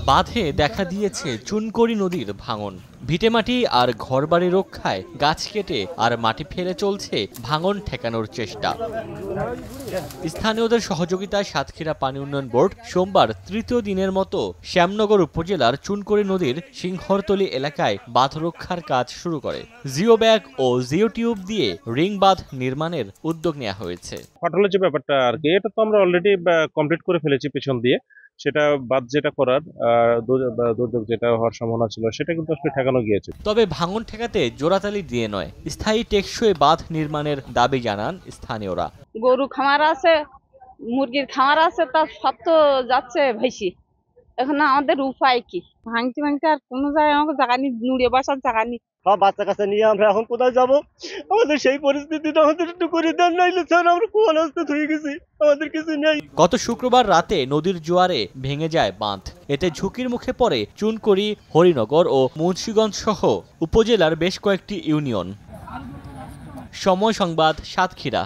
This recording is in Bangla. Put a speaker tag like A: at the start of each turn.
A: বাঁধে দেখা দিয়েছে চুনকড়ি নদীর ভাঙন। ভিটেমাটি আর ঘরবাড়ি রক্ষায় গাছ কেটে আর মাটি ফেলে চলছে ভাঙন ঠেকানোর চেষ্টা। স্থানীয়দের সহযোগিতায় সাতক্ষীরা পানি উন্নয়ন বোর্ড সোমবার তৃতীয় দিনের মতো শ্যামনগর উপজেলার চুনকড়ি নদীর সিংহরতলী এলাকায় বাঁধ রক্ষার কাজ শুরু করে। জিও ব্যাগ ও জিও টিউব দিয়ে রিং বাঁধ নির্মাণের উদ্যোগ নেওয়া হয়েছে।
B: ফাটলের যে ব্যাপারটা আর কি, এটা তো আমরা অলরেডি কমপ্লিট করে ফেলেছি পেছন দিয়ে। সেটা বাদ যেটা করার দুর্যোগ যেটা হওয়ার সম্ভাবনা ছিল সেটা কিন্তু আসলে ঠেকানো গিয়েছে।
A: তবে ভাঙন ঠেকাতে জোড়াতালি দিয়ে নয়, স্থায়ী টেকসই বাঁধ নির্মাণের দাবি জানান স্থানীয়রা।
C: গরু খামার আছে, মুরগির খামার আছে, তার সব তো যাচ্ছে ভেসি। এখন আমাদের উপায় কি? ভাঙতে ভাঙতে আর কোনো জায়গায় আমাকে জায়গা নেই, নুড়ে বসার জায়গা নেই।
D: সব বাচ্চা কাচ্চা নিয়ে আমরা এখন কোথায় যাব? আমাদের সেই পরিস্থিতিটা আমাদের একটু করে দেন, নাইলে স্যার আমরা কোন অবস্থায় হয়ে গেছি, আমাদের কিছু নেই।
A: গত শুক্রবার রাতে নদীর জোয়ারে ভেঙে যায় বাঁধ। এতে ঝুঁকির মুখে পড়ে চুনকড়ি, হরিনগর ও মুন্সিগঞ্জ সহ উপজেলার বেশ কয়েকটি ইউনিয়ন। সময় সংবাদ, সাতক্ষীরা।